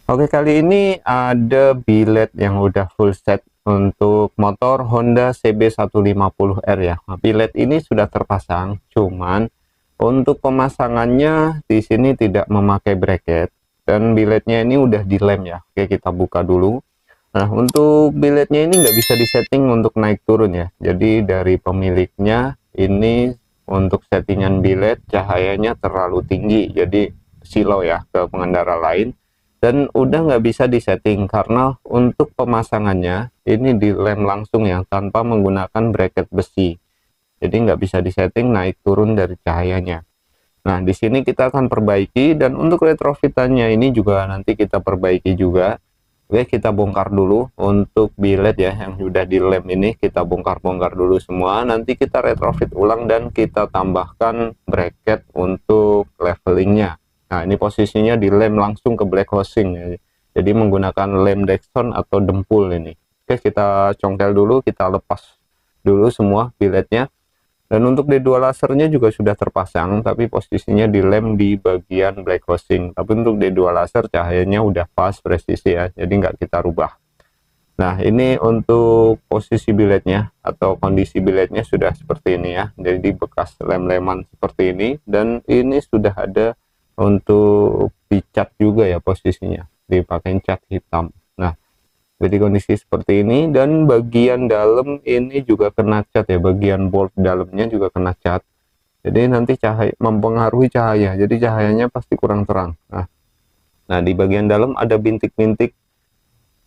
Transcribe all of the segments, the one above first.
Oke, kali ini ada billet yang udah full set untuk motor Honda CB150R ya. Nah, billet ini sudah terpasang, cuman untuk pemasangannya di sini tidak memakai bracket dan billetnya ini udah dilem ya. Oke, kita buka dulu. Nah, untuk billetnya ini nggak bisa disetting untuk naik turun ya. Jadi dari pemiliknya ini untuk settingan billet cahayanya terlalu tinggi, jadi silau ya ke pengendara lain, dan udah nggak bisa disetting karena untuk pemasangannya ini dilem langsung ya tanpa menggunakan bracket besi. Jadi nggak bisa disetting naik turun dari cahayanya. Nah, di sini kita akan perbaiki, dan untuk retrofitannya ini juga nanti kita perbaiki juga. Oke, kita bongkar dulu untuk billet ya yang sudah dilem ini, kita bongkar-bongkar dulu semua. Nanti kita retrofit ulang dan kita tambahkan bracket untuk levelingnya. Nah, ini posisinya dilem langsung ke black housing ya. Jadi menggunakan lem Dexton atau dempul ini. Oke, kita congkel dulu, kita lepas dulu semua billetnya. Dan untuk D2 lasernya juga sudah terpasang, tapi posisinya dilem di bagian black housing. Tapi untuk D2 laser cahayanya udah pas presisi ya, jadi nggak kita rubah. Nah, ini untuk posisi billetnya atau kondisi billetnya sudah seperti ini ya. Jadi bekas lem-leman seperti ini, dan ini sudah ada untuk dicat juga ya posisinya, dipakai cat hitam. Nah, jadi kondisi seperti ini, dan bagian dalam ini juga kena cat ya, bagian bolt dalamnya juga kena cat. Jadi nanti cahaya mempengaruhi cahaya, jadi cahayanya pasti kurang terang. Nah, di bagian dalam ada bintik-bintik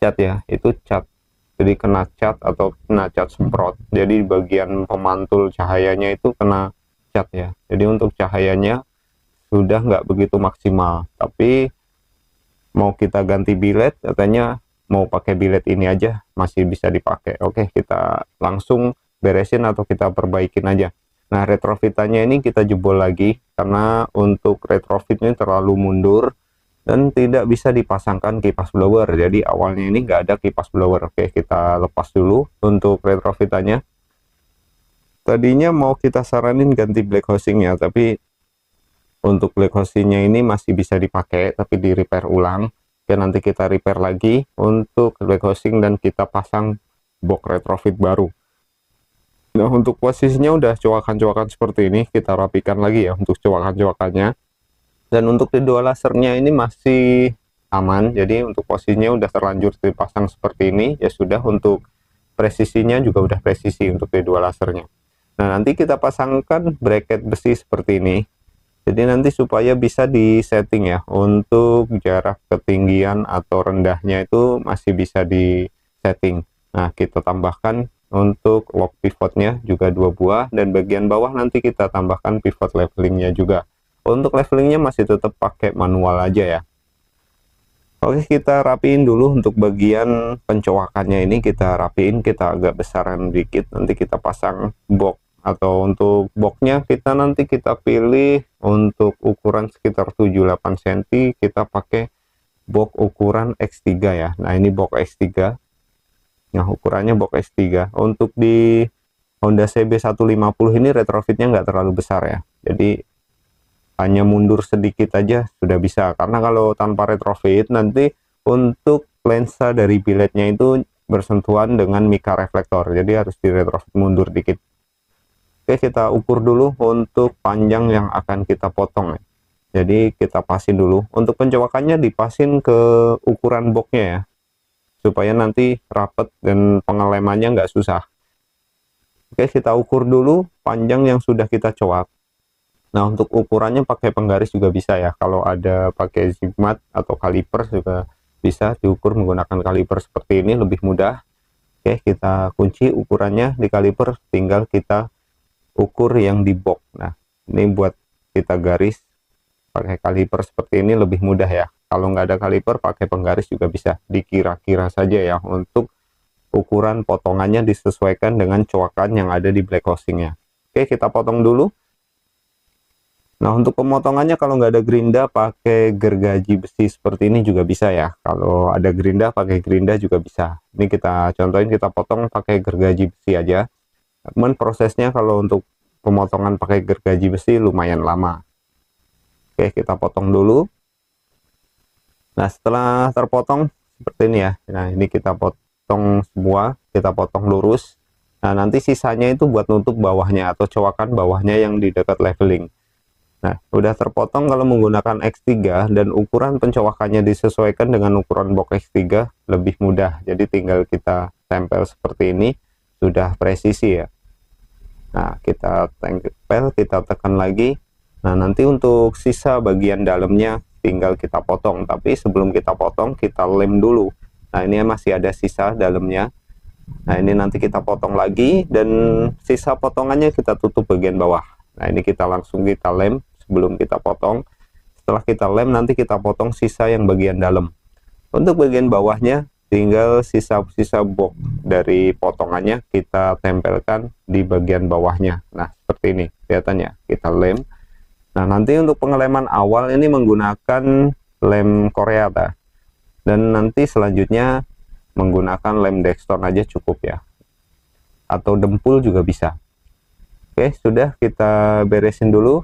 cat ya, itu cat. Jadi kena cat atau kena cat semprot. Jadi bagian pemantul cahayanya itu kena cat ya. Jadi untuk cahayanya sudah nggak begitu maksimal. Tapi mau kita ganti billet, katanya mau pakai billet ini aja masih bisa dipakai. Oke, kita langsung beresin atau kita perbaikin aja. Nah, retrofitannya ini kita jebol lagi karena untuk retrofitnya terlalu mundur dan tidak bisa dipasangkan kipas blower. Jadi awalnya ini nggak ada kipas blower. Oke, kita lepas dulu untuk retrofitannya. Tadinya mau kita saranin ganti black housing ya, tapi untuk black housingnya ini masih bisa dipakai tapi di repair ulang. Oke, nanti kita repair lagi untuk black housing dan kita pasang box retrofit baru. Nah, untuk posisinya udah cowakan-cowakan seperti ini, kita rapikan lagi ya untuk cowakan-cowakannya. Dan untuk kedua lasernya ini masih aman, jadi untuk posisinya udah terlanjur dipasang seperti ini ya sudah. Untuk presisinya juga udah presisi untuk kedua lasernya. Nah, nanti kita pasangkan bracket besi seperti ini. Jadi nanti supaya bisa disetting ya, untuk jarak ketinggian atau rendahnya itu masih bisa disetting. Nah, kita tambahkan untuk lock pivotnya juga 2 buah, dan bagian bawah nanti kita tambahkan pivot levelingnya juga. Untuk levelingnya masih tetap pakai manual aja ya. Oke, kita rapiin dulu untuk bagian pencowakannya ini, kita rapiin, kita agak besaran dikit, nanti kita pasang box. Atau untuk boxnya kita nanti kita pilih untuk ukuran sekitar 7-8 cm, kita pakai box ukuran X3 ya. Nah, ini box X3. Nah, ukurannya box X3. Untuk di Honda CB150 ini retrofitnya nggak terlalu besar ya, jadi hanya mundur sedikit aja sudah bisa, karena kalau tanpa retrofit nanti untuk lensa dari billetnya itu bersentuhan dengan mika reflektor, jadi harus di retrofit mundur dikit. Oke, kita ukur dulu untuk panjang yang akan kita potong ya. Jadi kita pasin dulu. Untuk pencowakannya dipasin ke ukuran boxnya ya, supaya nanti rapet dan pengelemannya nggak susah. Oke, kita ukur dulu panjang yang sudah kita coak. Nah, untuk ukurannya pakai penggaris juga bisa ya. Kalau ada pakai zigmat atau kaliper juga bisa diukur menggunakan kaliper seperti ini, lebih mudah. Oke, kita kunci ukurannya di kaliper, tinggal kita ukur yang di box. Nah, ini buat kita garis pakai kaliper seperti ini lebih mudah ya. Kalau nggak ada kaliper pakai penggaris juga bisa, dikira-kira saja ya. Untuk ukuran potongannya disesuaikan dengan coakan yang ada di black housingnya. Oke, kita potong dulu. Nah, untuk pemotongannya kalau nggak ada gerinda pakai gergaji besi seperti ini juga bisa ya. Kalau ada gerinda pakai gerinda juga bisa. Ini kita contohin, kita potong pakai gergaji besi aja. Cuman prosesnya kalau untuk pemotongan pakai gergaji besi lumayan lama. Oke, kita potong dulu. Nah, setelah terpotong seperti ini ya. Nah, ini kita potong semua, kita potong lurus. Nah, nanti sisanya itu buat nutup bawahnya atau cowakan bawahnya yang di dekat leveling. Nah, udah terpotong kalau menggunakan X3 dan ukuran pencowakannya disesuaikan dengan ukuran box X3 lebih mudah. Jadi tinggal kita tempel seperti ini, sudah presisi ya. Nah, kita tempel, kita tekan lagi. Nah, nanti untuk sisa bagian dalamnya tinggal kita potong, tapi sebelum kita potong kita lem dulu. Nah, ini masih ada sisa dalamnya. Nah, ini nanti kita potong lagi dan sisa potongannya kita tutup bagian bawah. Nah, ini kita langsung kita lem sebelum kita potong. Setelah kita lem nanti kita potong sisa yang bagian dalam. Untuk bagian bawahnya tinggal sisa-sisa box dari potongannya kita tempelkan di bagian bawahnya. Nah, seperti ini kelihatannya, kita lem. Nah, nanti untuk pengeleman awal ini menggunakan lem Korea dan nanti selanjutnya menggunakan lem Dexton aja cukup ya, atau dempul juga bisa. Oke, sudah, kita beresin dulu,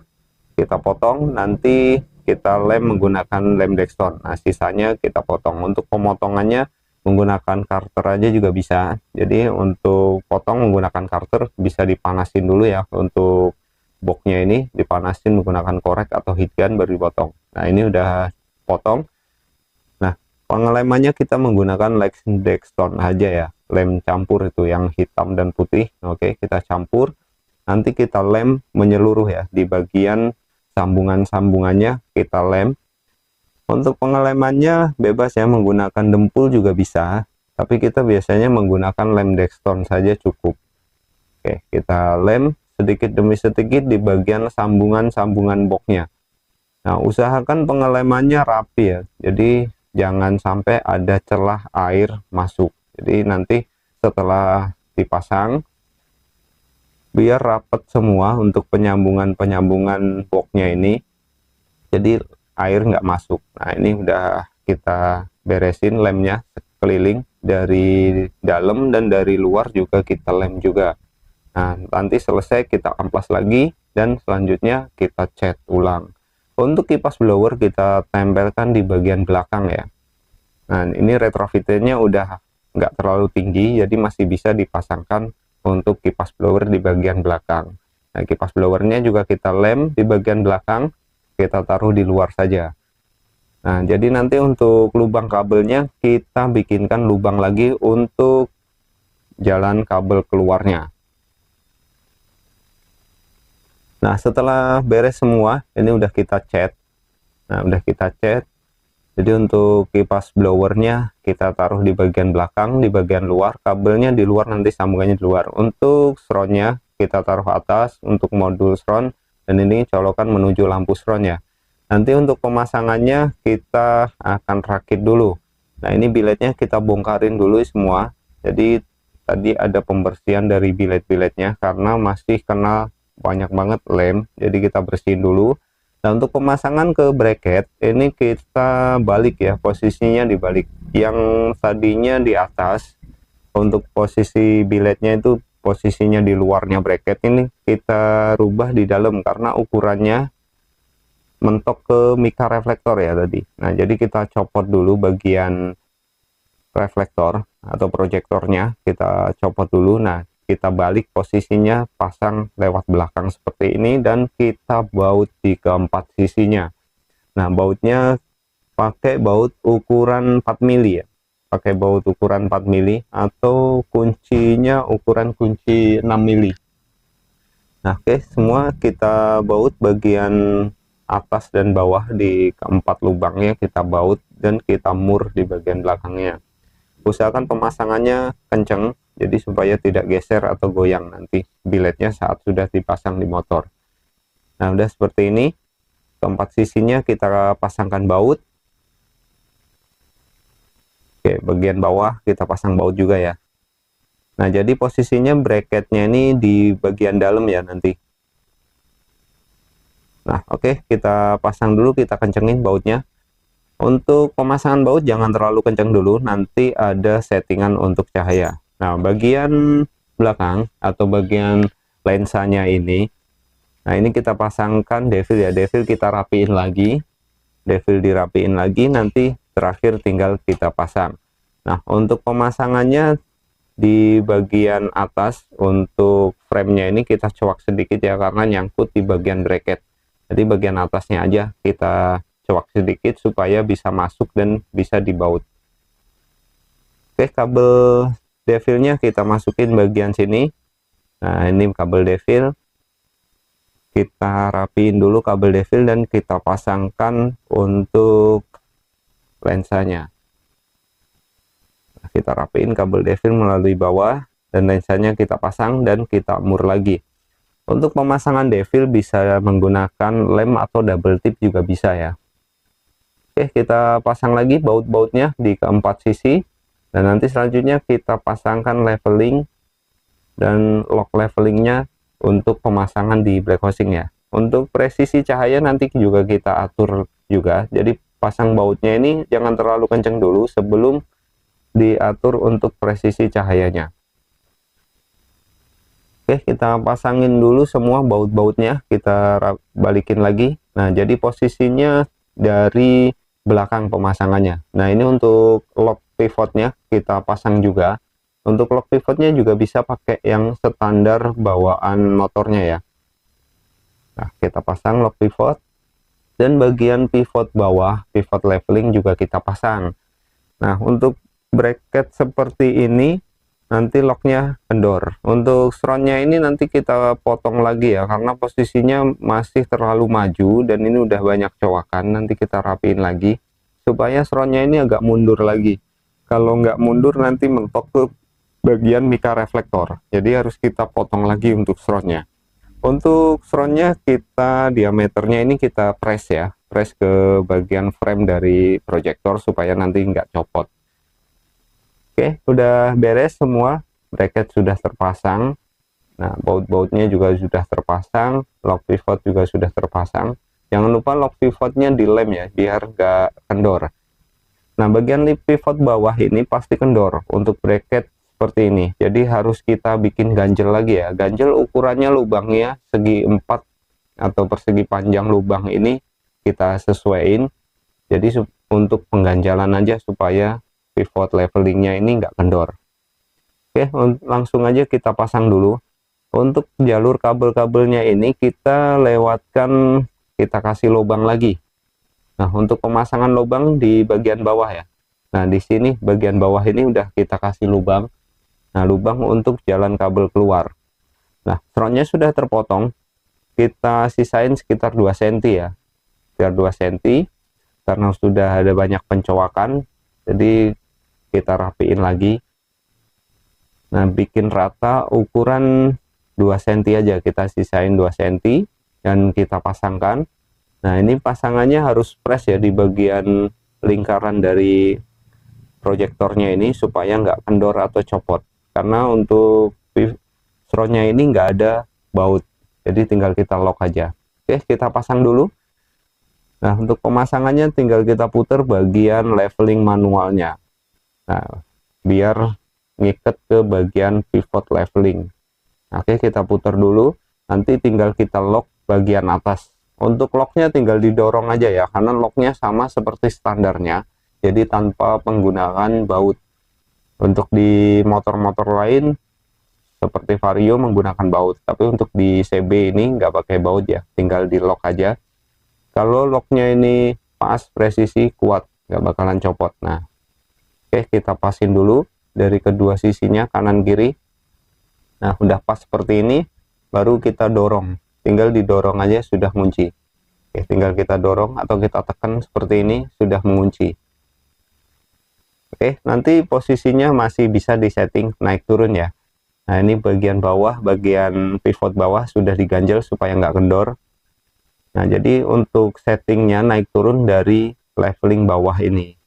kita potong, nanti kita lem menggunakan lem Dexton. Nah, sisanya kita potong. Untuk pemotongannya menggunakan karter aja juga bisa. Jadi untuk potong menggunakan karter bisa dipanasin dulu ya. Untuk boxnya ini dipanasin menggunakan korek atau heat gun baru dipotong. Nah, ini udah potong. Nah, pengelemannya kita menggunakan lem Dexton aja ya, lem campur itu yang hitam dan putih. Oke, kita campur, nanti kita lem menyeluruh ya, di bagian sambungan-sambungannya kita lem. Untuk pengelemannya bebas ya, menggunakan dempul juga bisa, tapi kita biasanya menggunakan lem Dexton saja cukup. Oke, kita lem sedikit demi sedikit di bagian sambungan-sambungan boxnya. Nah, usahakan pengelemannya rapi ya, jadi jangan sampai ada celah air masuk. Jadi nanti setelah dipasang biar rapat semua untuk penyambungan boxnya ini, jadi air nggak masuk. Nah, ini udah kita beresin lemnya sekeliling, dari dalam dan dari luar juga kita lem juga. Nah, nanti selesai kita amplas lagi dan selanjutnya kita cat ulang. Untuk kipas blower kita tempelkan di bagian belakang ya. Nah, ini retrofitnya udah nggak terlalu tinggi, jadi masih bisa dipasangkan untuk kipas blower di bagian belakang. Nah, kipas blowernya juga kita lem di bagian belakang, kita taruh di luar saja. Nah, jadi nanti untuk lubang kabelnya kita bikinkan lubang lagi untuk jalan kabel keluarnya. Nah, setelah beres semua, ini udah kita cat. Nah, udah kita cat. Jadi untuk kipas blowernya kita taruh di bagian belakang, di bagian luar, kabelnya di luar, nanti sambungannya di luar. Untuk seronnya kita taruh atas untuk modul seron, dan ini colokan menuju lampu seron ya. Nanti untuk pemasangannya kita akan rakit dulu. Nah, ini biletnya kita bongkarin dulu semua. Jadi tadi ada pembersihan dari bilet-biletnya karena masih kena banyak banget lem, jadi kita bersihin dulu. Nah, untuk pemasangan ke bracket ini kita balik ya, posisinya dibalik. Yang tadinya di atas, untuk posisi biletnya itu posisinya di luarnya bracket, ini kita rubah di dalam karena ukurannya mentok ke mika reflektor ya tadi. Nah, jadi kita copot dulu bagian reflektor atau proyektornya, kita copot dulu. Nah, kita balik posisinya, pasang lewat belakang seperti ini, dan kita baut di keempat sisinya. Nah, bautnya pakai baut ukuran 4 mili ya, pakai baut ukuran 4 mili atau kuncinya ukuran kunci 6 mili. Nah, oke, semua kita baut bagian atas dan bawah di keempat lubangnya, kita baut dan kita mur di bagian belakangnya. Usahakan pemasangannya kenceng, jadi supaya tidak geser atau goyang nanti biletnya saat sudah dipasang di motor. Nah, udah seperti ini, keempat sisinya kita pasangkan baut. Oke, bagian bawah kita pasang baut juga ya. Nah, jadi posisinya bracketnya ini di bagian dalam ya nanti. Nah, oke, kita pasang dulu, kita kencengin bautnya. Untuk pemasangan baut jangan terlalu kencang dulu, nanti ada settingan untuk cahaya. Nah, bagian belakang atau bagian lensanya ini, nah ini kita pasangkan devil ya, devil kita rapiin lagi, devil dirapiin lagi, nanti terakhir tinggal kita pasang. Nah, untuk pemasangannya di bagian atas untuk framenya ini kita coak sedikit ya, karena nyangkut di bagian bracket. Jadi bagian atasnya aja kita coak sedikit supaya bisa masuk dan bisa dibaut. Oke, kabel devilnya kita masukin bagian sini. Nah, ini kabel devil. Kita rapiin dulu kabel devil dan kita pasangkan untuk lensanya. Nah, kita rapiin kabel devil melalui bawah dan lensanya kita pasang dan kita mur lagi. Untuk pemasangan devil bisa menggunakan lem atau double tip juga bisa ya. Oke, kita pasang lagi baut-bautnya di keempat sisi. Dan nanti selanjutnya kita pasangkan leveling dan lock levelingnya untuk pemasangan di black housing ya. Untuk presisi cahaya nanti juga kita atur juga. Jadi pasang bautnya ini jangan terlalu kenceng dulu sebelum diatur untuk presisi cahayanya. Oke, kita pasangin dulu semua baut-bautnya, kita balikin lagi. Nah, jadi posisinya dari belakang pemasangannya. Nah, ini untuk lock pivotnya kita pasang juga. Untuk lock pivotnya juga bisa pakai yang standar bawaan motornya ya. Nah, kita pasang lock pivot dan bagian pivot bawah, pivot leveling juga kita pasang. Nah, untuk bracket seperti ini nanti locknya kendor. Untuk surroundnya ini nanti kita potong lagi ya, karena posisinya masih terlalu maju dan ini udah banyak cowakan. Nanti kita rapiin lagi supaya surroundnya ini agak mundur lagi. Kalau nggak mundur nanti mentok ke bagian mika reflektor, jadi harus kita potong lagi untuk surroundnya. Untuk surroundnya kita diameternya ini kita press ya, press ke bagian frame dari proyektor supaya nanti nggak copot. Oke, udah beres semua, bracket sudah terpasang. Nah, baut-bautnya juga sudah terpasang, lock pivot juga sudah terpasang. Jangan lupa lock pivotnya dilem ya, biar nggak kendor. Nah, bagian pivot bawah ini pasti kendor untuk bracket seperti ini. Jadi harus kita bikin ganjel lagi ya. Ganjel ukurannya lubangnya segi 4 atau persegi panjang lubang ini kita sesuaiin. Jadi untuk pengganjalan aja supaya pivot levelingnya ini nggak kendor. Oke, langsung aja kita pasang dulu. Untuk jalur kabel-kabelnya ini kita lewatkan, kita kasih lubang lagi. Nah, untuk pemasangan lubang di bagian bawah ya. Nah, di sini bagian bawah ini udah kita kasih lubang. Nah, lubang untuk jalan kabel keluar. Nah, surroundnya sudah terpotong. Kita sisain sekitar 2 cm ya. Sekitar 2 cm karena sudah ada banyak pencowakan. Jadi kita rapiin lagi. Nah, bikin rata ukuran 2 cm aja, kita sisain 2 cm dan kita pasangkan. Nah, ini pasangannya harus press ya di bagian lingkaran dari proyektornya ini supaya nggak kendor atau copot. Karena untuk surroundnya ini nggak ada baut, jadi tinggal kita lock aja. Oke, kita pasang dulu. Nah, untuk pemasangannya tinggal kita putar bagian leveling manualnya. Nah, biar ngikat ke bagian pivot leveling. Oke, kita putar dulu. Nanti tinggal kita lock bagian atas. Untuk locknya tinggal didorong aja ya, karena locknya sama seperti standarnya, jadi tanpa penggunaan baut. Untuk di motor-motor lain seperti Vario menggunakan baut, tapi untuk di CB ini nggak pakai baut ya, tinggal di lock aja. Kalau locknya ini pas, presisi, kuat, nggak bakalan copot. Nah, oke, kita pasin dulu dari kedua sisinya, kanan kiri. Nah, udah pas seperti ini, baru kita dorong. Tinggal didorong aja sudah ngunci. Oke, tinggal kita dorong atau kita tekan seperti ini sudah mengunci. Oke, nanti posisinya masih bisa disetting naik turun ya. Nah, ini bagian bawah, bagian pivot bawah sudah diganjel supaya nggak kendor. Nah, jadi untuk settingnya naik turun dari leveling bawah ini.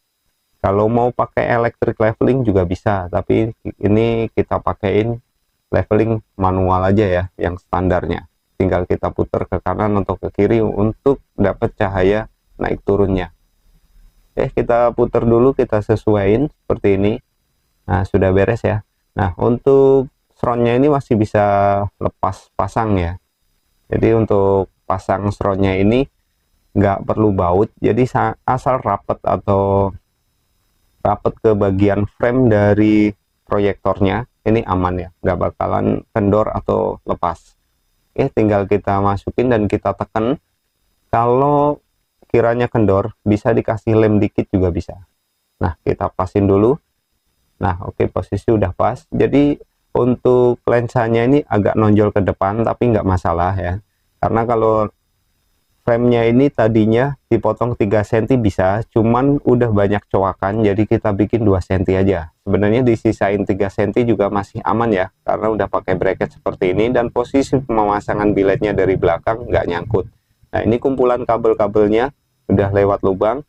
Kalau mau pakai electric leveling juga bisa, tapi ini kita pakaiin leveling manual aja ya, yang standarnya. Tinggal kita putar ke kanan atau ke kiri untuk dapat cahaya naik turunnya. Oke, kita putar dulu, kita sesuaiin seperti ini. Nah, sudah beres ya. Nah, untuk surroundnya ini masih bisa lepas pasang ya. Jadi untuk pasang surroundnya ini nggak perlu baut, jadi asal rapet atau rapet ke bagian frame dari proyektornya, ini aman ya, nggak bakalan kendor atau lepas. Oke, tinggal kita masukin dan kita tekan. Kalau kiranya kendor, bisa dikasih lem dikit juga bisa. Nah, kita pasin dulu. Nah, oke, posisi udah pas. Jadi untuk lensanya ini agak nonjol ke depan, tapi nggak masalah ya. Karena kalau framenya ini tadinya dipotong 3 cm bisa, cuman udah banyak coakan, jadi kita bikin 2 cm aja. Sebenarnya disisain 3 cm juga masih aman ya, karena udah pakai bracket seperti ini, dan posisi pemasangan biletnya dari belakang nggak nyangkut. Nah, ini kumpulan kabel-kabelnya udah lewat lubang,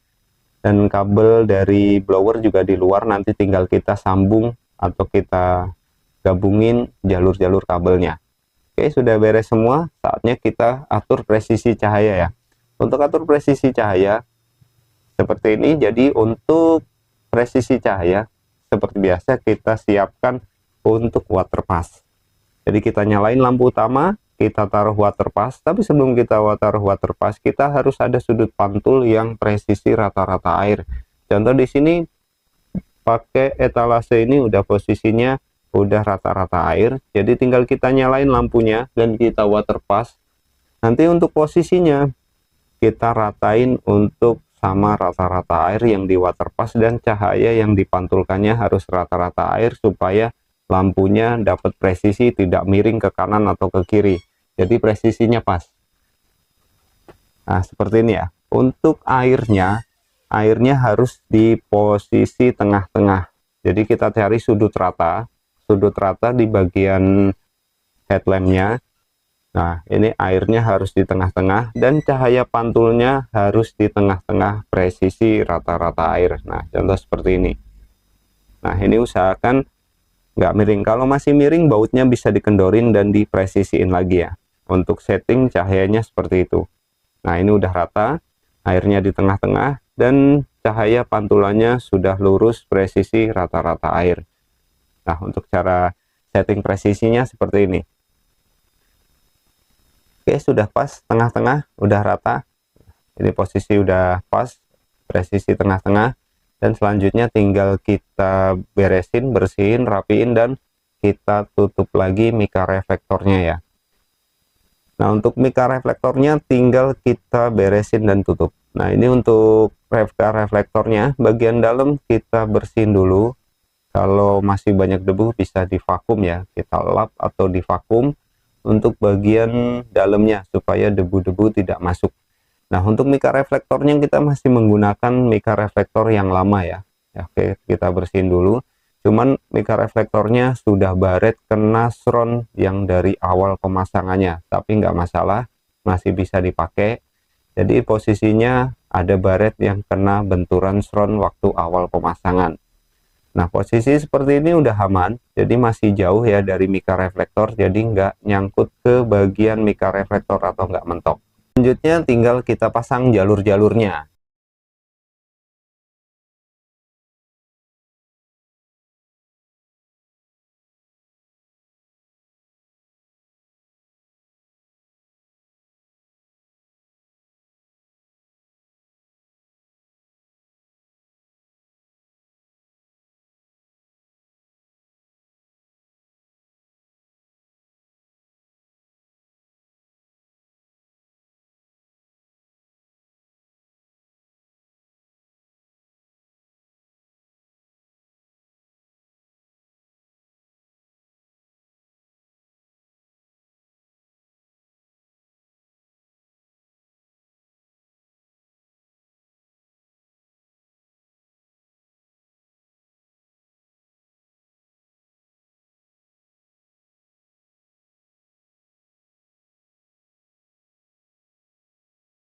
dan kabel dari blower juga di luar, nanti tinggal kita sambung atau kita gabungin jalur-jalur kabelnya. Oke, sudah beres semua, saatnya kita atur presisi cahaya ya. Untuk atur presisi cahaya seperti ini. Jadi untuk presisi cahaya seperti biasa kita siapkan untuk water pass. Jadi kita nyalain lampu utama, kita taruh water pass, tapi sebelum kita taruh water pass, kita harus ada sudut pantul yang presisi rata-rata air. Contoh di sini pakai etalase ini udah posisinya udah rata-rata air, jadi tinggal kita nyalain lampunya dan kita water pass. Nanti untuk posisinya kita ratain untuk sama rata-rata air yang di water pass, dan cahaya yang dipantulkannya harus rata-rata air supaya lampunya dapat presisi, tidak miring ke kanan atau ke kiri, jadi presisinya pas. Nah, seperti ini ya. Untuk airnya harus di posisi tengah-tengah, jadi kita cari sudut rata di bagian headlampnya. Nah, ini airnya harus di tengah-tengah, dan cahaya pantulnya harus di tengah-tengah presisi rata-rata air. Nah, contoh seperti ini. Nah, ini usahakan nggak miring. Kalau masih miring, bautnya bisa dikendorin dan dipresisiin lagi ya. Untuk setting cahayanya seperti itu. Nah, ini udah rata, airnya di tengah-tengah, dan cahaya pantulannya sudah lurus presisi rata-rata air. Nah, untuk cara setting presisinya seperti ini. Oke, sudah pas, tengah-tengah, udah rata. Ini posisi udah pas, presisi tengah-tengah. Dan selanjutnya tinggal kita beresin, bersihin, rapiin, dan kita tutup lagi mika reflektornya ya. Nah, untuk mika reflektornya tinggal kita beresin dan tutup. Nah, ini untuk mika reflektornya, bagian dalam kita bersihin dulu. Kalau masih banyak debu bisa divakum ya, kita lap atau divakum untuk bagian dalamnya supaya debu-debu tidak masuk. Nah, untuk mika reflektornya kita masih menggunakan mika reflektor yang lama ya. Oke, kita bersihin dulu. Cuman mika reflektornya sudah baret kena sron yang dari awal pemasangannya, tapi nggak masalah, masih bisa dipakai. Jadi posisinya ada baret yang kena benturan sron waktu awal pemasangan. Nah, posisi seperti ini udah aman, jadi masih jauh ya dari mika reflektor, jadi nggak nyangkut ke bagian mika reflektor atau nggak mentok. Selanjutnya tinggal kita pasang jalur-jalurnya.